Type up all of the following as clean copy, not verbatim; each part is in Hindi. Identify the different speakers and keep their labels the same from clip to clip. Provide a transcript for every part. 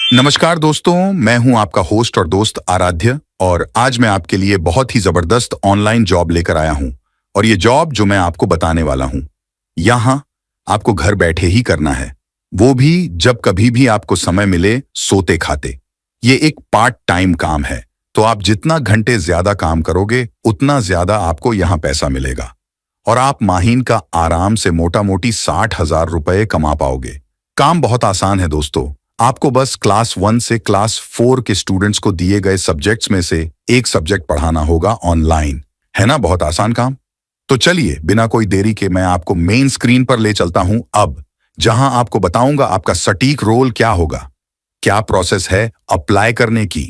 Speaker 1: नमस्कार दोस्तों, मैं हूं आपका होस्ट और दोस्त आराध्य और आज मैं आपके लिए बहुत ही जबरदस्त ऑनलाइन जॉब लेकर आया हूं। और ये जॉब जो मैं आपको बताने वाला हूं, यहां आपको घर बैठे ही करना है, वो भी जब कभी भी आपको समय मिले सोते खाते। ये एक पार्ट टाइम काम है, तो आप जितना घंटे ज्यादा काम करोगे उतना ज्यादा आपको यहाँ पैसा मिलेगा और आप माहीन का आराम से मोटा मोटी 60,000 रुपए कमा पाओगे। काम बहुत आसान है दोस्तों। आपको बस क्लास 1 से क्लास 4 के स्टूडेंट्स को दिए गए सब्जेक्ट्स में से एक सब्जेक्ट पढ़ाना होगा ऑनलाइन। है ना बहुत आसान काम? तो चलिए बिना कोई देरी के मैं आपको मेन स्क्रीन पर ले चलता हूं अब, जहां आपको बताऊंगा आपका सटीक रोल क्या होगा, क्या प्रोसेस है अप्लाई करने की।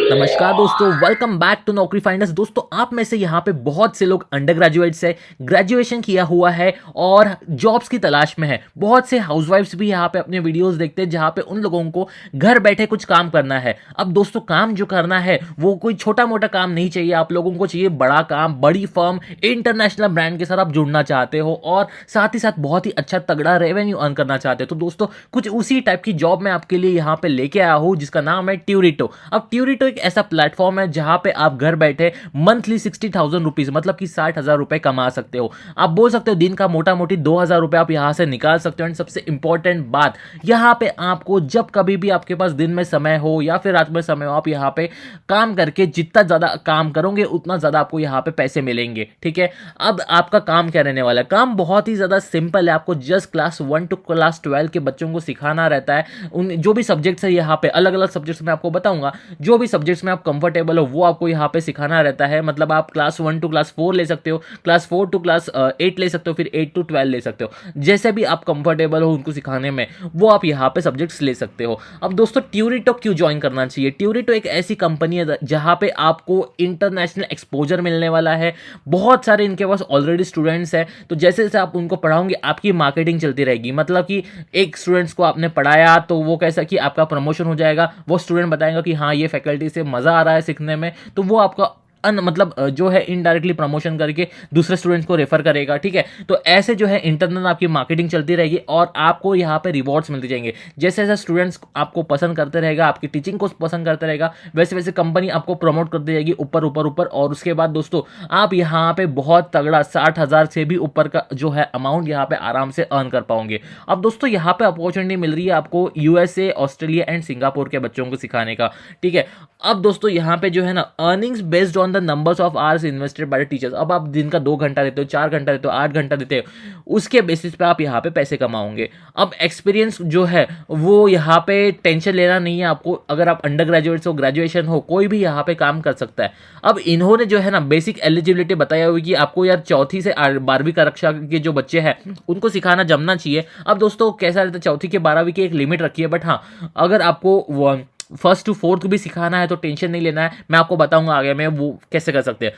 Speaker 2: नमस्कार दोस्तों, वेलकम बैक टू नौकरी फाइंडर्स। दोस्तों, आप में से यहाँ पे बहुत से लोग अंडर ग्रेजुएट्स है, ग्रेजुएशन किया हुआ है और जॉब्स की तलाश में है। बहुत से हाउसवाइफ्स भी यहाँ पे अपने वीडियोस देखते हैं जहाँ पे उन लोगों को घर बैठे कुछ काम करना है। अब दोस्तों, काम जो करना है वो कोई छोटा मोटा काम नहीं चाहिए, आप लोगों को चाहिए बड़ा काम, बड़ी फर्म, इंटरनेशनल ब्रांड के साथ आप जुड़ना चाहते हो और साथ ही साथ बहुत ही अच्छा तगड़ा रेवेन्यू अर्न करना चाहते हो। तो दोस्तों, कुछ उसी टाइप की जॉब मैं आपके लिए यहाँ पे लेके आया हूँ जिसका नाम है ट्यूरिटो। अब ट्यूरिटो एक ऐसा प्लेटफॉर्म है जहां पे आप घर बैठे मंथली 60,000 रुपीज मतलब कि 60,000 रुपए कमा सकते हो। आप बोल सकते हो दिन का मोटा मोटी 2,000 रुपए आप यहां से निकाल सकते हो। एंड सबसे इंपॉर्टेंट बात, यहां पे आपको जब कभी भी आपके पास दिन में समय हो या फिर रात में समय हो, आप यहां पे काम करके जितना ज्यादा काम करोगे उतना ज्यादा आपको यहां पे पैसे मिलेंगे। ठीक है, अब आपका काम क्या रहने वाला है? काम बहुत ही ज्यादा सिंपल है। आपको जस्ट क्लास 1 टू क्लास 12 के बच्चों को सिखाना रहता है। उन जो भी सब्जेक्ट्स है यहाँ पे अलग अलग सब्जेक्ट्स में आपको बताऊंगा, जो भी सब्जेक्ट्स में आप कंफर्टेबल हो वो आपको यहाँ पे सिखाना रहता है। मतलब आप क्लास 1 टू क्लास 4 ले सकते हो, क्लास 4 टू क्लास 8 ले सकते हो, फिर 8 टू 12 ले सकते हो। जैसे भी आप कंफर्टेबल हो उनको सिखाने में, वो आप यहाँ पे सब्जेक्ट्स ले सकते हो। अब दोस्तों, ट्यूरिटो क्यों ज्वाइन करना चाहिए? ट्यूरिटो एक ऐसी कंपनी है जहाँ पे आपको इंटरनेशनल एक्सपोजर मिलने वाला है। बहुत सारे इनके पास ऑलरेडी स्टूडेंट्स हैं, तो जैसे जैसे आप उनको पढ़ाओगे आपकी मार्केटिंग चलती रहेगी। मतलब कि एक स्टूडेंट्स को आपने पढ़ाया तो वो कैसा कि आपका प्रमोशन हो जाएगा, वो स्टूडेंट बताएगा कि हाँ ये फैकल्टी से मज़ा आ रहा है सीखने में, तो वो आपका मतलब जो है इनडायरेक्टली प्रमोशन करके दूसरे स्टूडेंट्स को रेफर करेगा। ठीक है, तो ऐसे जो है इंटरनल आपकी मार्केटिंग चलती रहेगी और आपको यहाँ पे रिवॉर्ड्स मिलते जाएंगे। जैसे जैसे स्टूडेंट्स आपको पसंद करते रहेगा, आपकी टीचिंग को पसंद करते रहेगा, वैसे वैसे कंपनी आपको प्रमोट करती जाएगी ऊपर ऊपर ऊपर। और उसके बाद दोस्तों, आप यहाँ पे बहुत तगड़ा 60,000 से भी ऊपर का जो है अमाउंट यहाँ पे आराम से अर्न कर पाओगे। अब दोस्तों, यहाँ पे अपॉर्चुनिटी मिल रही है आपको यूएसए, ऑस्ट्रेलिया एंड सिंगापुर के बच्चों को सिखाने का। ठीक है, अब दोस्तों यहाँ पे जो है ना, earnings based on the numbers of hours invested by the teachers. अब आप दिन का 2 घंटा देते हो, 4 घंटा देते हो, 8 घंटा देते हो, उसके बेसिस पे आप यहाँ पे पैसे कमाओगे। अब एक्सपीरियंस जो है वो यहाँ पे टेंशन लेना नहीं है आपको। अगर आप अंडर ग्रेजुएट्स हो, ग्रेजुएशन हो, कोई भी यहाँ पे काम कर सकता है। अब इन्होंने जो है ना बेसिक एलिजिबिलिटी बताया हुई कि आपको यार चौथी से 12वीं कक्षा के जो बच्चे हैं उनको सिखाना जमना चाहिए। अब दोस्तों कैसा रहता है, चौथी के 12वीं की एक लिमिट रखी है, बट हाँ अगर आपको फर्स्ट टू फोर्थ भी सिखाना है तो टेंशन नहीं लेना है। मैं आपको बताऊंगा आगे में वो कैसे कर सकते हैं।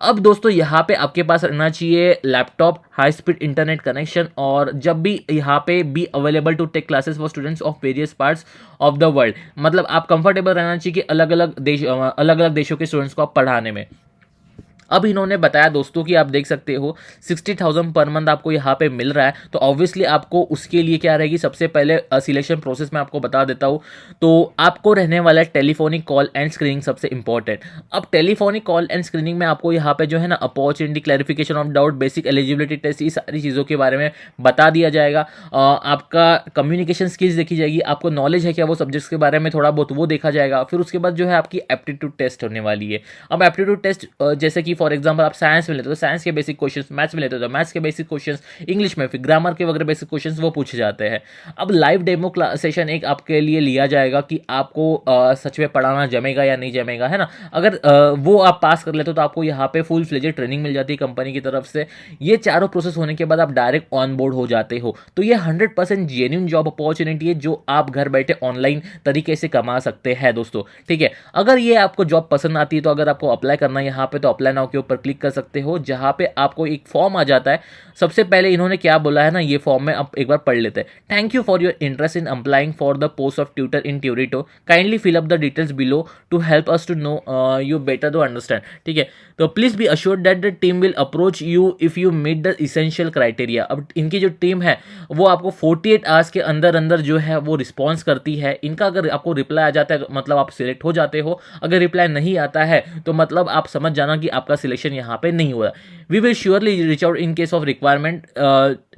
Speaker 2: अब दोस्तों, यहाँ पे आपके पास रहना चाहिए laptop, high speed internet connection, और जब भी यहाँ पे be available to take classes for students of various parts of the world. मतलब आप कंफर्टेबल रहना चाहिए कि अलग अलग देशों के स्टूडेंट्स को आप पढ़ाने में। अब इन्होंने बताया दोस्तों कि आप देख सकते हो 60,000 पर मंथ आपको यहाँ पे मिल रहा है। तो ऑब्वियसली आपको उसके लिए क्या रहेगी, सबसे पहले सिलेक्शन प्रोसेस में आपको बता देता हूँ। तो आपको रहने वाला है टेलीफोनिक कॉल एंड स्क्रीनिंग सबसे इंपॉर्टेंट। अब टेलीफोनिक कॉल एंड स्क्रीनिंग में आपको यहाँ पे जो है ना opportunity, clarification of doubt, basic eligibility test, ये सारी चीज़ों के बारे में बता दिया जाएगा। आपका कम्युनिकेशन स्किल्स देखी जाएगी, आपको नॉलेज है क्या वो सब्जेक्ट्स के बारे में थोड़ा बहुत वो देखा जाएगा। फिर उसके बाद जो है आपकी एप्टीट्यूड टेस्ट होने वाली है। अब एप्टीट्यूड टेस्ट जैसे कि फॉर एग्जांपल आप साइंस में लेते हो तो साइंस के बेसिक क्वेश्चंस, मैथ्स में लेते हो तो मैथ्स के बेसिक क्वेश्चंस, इंग्लिश में फिर ग्रामर के वगैरह बेसिक क्वेश्चंस वो पूछे जाते हैं। अब लाइव डेमो सेशन एक आपके लिए लिया जाएगा कि आपको सच में पढ़ाना जमेगा या नहीं जमेगा, है ना। अगर वो आप पास कर लेते हो तो आपको यहाँ पे फुल फ्लेजेड ट्रेनिंग मिल जाती है कंपनी की तरफ से। ये चारों प्रोसेस होने के बाद आप डायरेक्ट ऑन बोर्ड हो जाते हो। तो ये 100% जेन्युइन जॉब अपॉर्चुनिटी है जो आप घर बैठे ऑनलाइन तरीके से कमा सकते हैं दोस्तों। ठीक है, अगर ये आपको जॉब पसंद आती है तो अगर आपको अप्लाई करना है यहाँ पे तो अप्लाई नाउ के ऊपर क्लिक कर सकते हो, जहाँ पे आपको एक फॉर्म आ जाता है। सबसे पहले इन्होंने क्या बोला है ना, ये फॉर्म में आप एक बार पढ़ लेते हैं। Thank you for your interest in applying for the post of tutor in Turito, kindly fill up the details below to help us to know you better to understand. ठीक है, तो please be assured that the team will approach you if you meet the essential criteria. अब इनकी जो टीम है वो आपको 48 आवर्स के अंदर अंदर जो है वो रिस्पॉन्स करती है। इनका अगर आपको रिप्लाई आ जाता है मतलब आप सिलेक्ट हो जाते हो, अगर रिप्लाई नहीं आता है तो मतलब आप समझ जाना कि आपका सिलेक्शन यहाँ पे नहीं हुआ। We will surely reach out in case of requirement,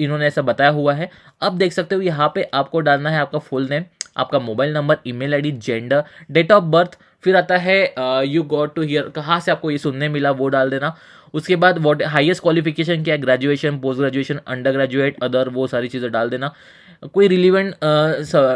Speaker 2: इन्होंने ऐसा बताया हुआ है। अब देख सकते हो यहाँ पे आपको डालना है आपका फुल नेम, आपका mobile number, email ID, gender, date of birth, फिर आता है यू गॉट टू हियर, कहाँ से आपको ये सुनने मिला वो डाल देना। उसके बाद व्हाट हाईएस्ट क्वालिफिकेशन क्या है, graduation, post graduation, under graduate, other, वो सारी चीज़ें डाल देना। कोई रिलीवेंट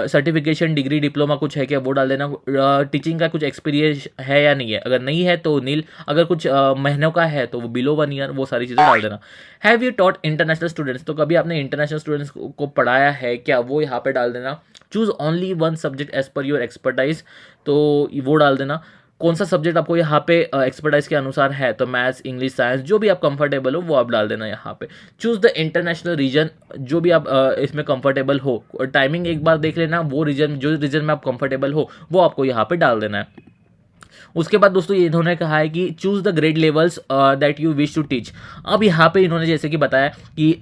Speaker 2: सर्टिफिकेशन, डिग्री, डिप्लोमा कुछ है क्या वो डाल देना। टीचिंग का कुछ एक्सपीरियंस है या नहीं है, अगर नहीं है तो नील, अगर कुछ महीनों का है तो वो बिलो 1 ईयर, वो सारी चीज़ें डाल देना। Have you taught international students, तो कभी आपने इंटरनेशनल स्टूडेंट्स को पढ़ाया है क्या, वो यहाँ पे डाल देना। Choose only 1 subject as per your expertise, तो वो डाल देना। कौन सा सब्जेक्ट आपको यहाँ पे एक्सपर्टाइज के अनुसार है, तो मैथ्स, इंग्लिश, साइंस, जो भी आप कंफर्टेबल हो वो आप डाल देना यहाँ पे। चूज द इंटरनेशनल रीजन, जो भी आप इसमें कंफर्टेबल हो। टाइमिंग एक बार देख लेना, वो रीजन, जो रीजन में आप कंफर्टेबल हो वो आपको यहाँ पे डाल देना है। उसके बाद दोस्तों ये इन्होंने कहा है कि choose the grade levels that you wish to teach. अब यहाँ पे इन्होंने जैसे कि बताया कि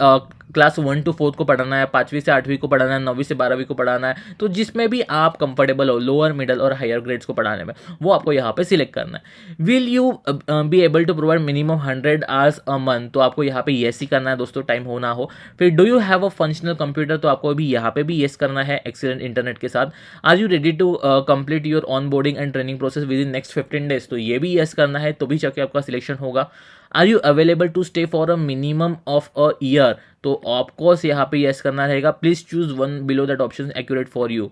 Speaker 2: क्लास 1 to 4 को पढ़ाना है, 5वीं से 8वीं को पढ़ाना है, 9वीं से 12वीं को पढ़ाना है, तो जिसमें भी आप कंफर्टेबल हो, लोअर, मिडल और हायर ग्रेड्स को पढ़ाने में, वो आपको यहाँ पे सिलेक्ट करना है। Will you be able to provide minimum 100 hours a month, तो आपको यहाँ पे येस ही करना है दोस्तों, टाइम हो ना हो। फिर do you have a functional computer, तो आपको भी यहाँ पे भी येस करना है एक्सीलेंट इंटरनेट के साथ। Are you ready to complete your on boarding and training process within next 15 days, तो ये भी येस करना है, तो भी जाके आपका सिलेक्शन होगा। Are you available to stay for a minimum of a year, तो ऑफकोर्स यहाँ पे येस करना रहेगा। Please choose one below that option accurate for you.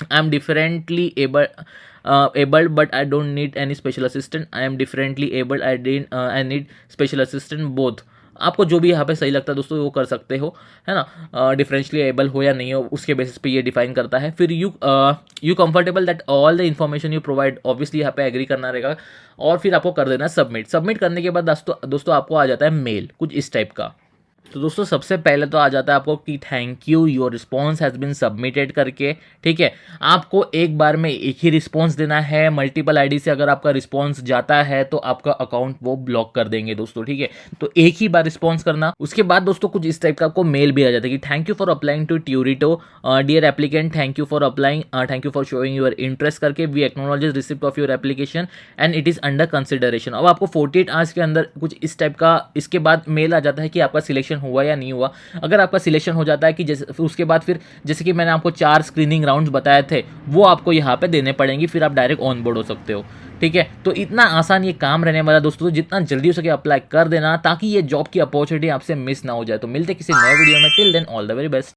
Speaker 2: I am differently abled but I don't need any special assistant. I am differently abled, I need special assistant both. आपको जो भी यहाँ पे सही लगता है दोस्तों वो कर सकते हो, है ना। डिफरेंशियली एबल हो या नहीं हो उसके बेसिस पे ये डिफाइन करता है। फिर you comfortable that all the information you provide, obviously यहाँ पे एग्री करना रहेगा। और फिर आपको कर देना सबमिट। सबमिट करने के बाद दोस्तों आपको आ जाता है मेल कुछ इस टाइप का। तो दोस्तों सबसे पहले तो आ जाता है आपको कि thank you, your response has been submitted करके। ठीक है, आपको एक बार में एक ही रिस्पॉन्स देना है। मल्टीपल आईडी से अगर आपका रिस्पॉन्स जाता है तो आपका अकाउंट वो ब्लॉक कर देंगे दोस्तों। ठीक है, तो एक ही बार रिस्पॉन्स करना। उसके बाद दोस्तों कुछ इस टाइप का आपको मेल भी आ जाता है कि thank you for applying to Turito, dear applicant, thank you for applying, thank you for showing your interest करके, we acknowledge receipt of your application and it is under consideration. अब आपको 48 आवर्स के अंदर कुछ इस टाइप का इसके बाद मेल आ जाता है कि आपका सिलेक्शन हुआ या नहीं हुआ। अगर आपका सिलेक्शन हो जाता है कि जैसे उसके बाद फिर जैसे कि मैंने आपको 4 स्क्रीनिंग राउंड्स बताए थे वो आपको यहाँ पे देने पड़ेंगे, फिर आप डायरेक्ट ऑन बोर्ड हो सकते हो। ठीक है, तो इतना आसान ये काम रहने वाला दोस्तों, तो जितना जल्दी हो सके अप्लाई कर देना ताकि ये जॉब की अपॉर्चुनिटी आपसे मिस ना हो जाए। तो मिलते किसी नए वीडियो में, till then all the very best.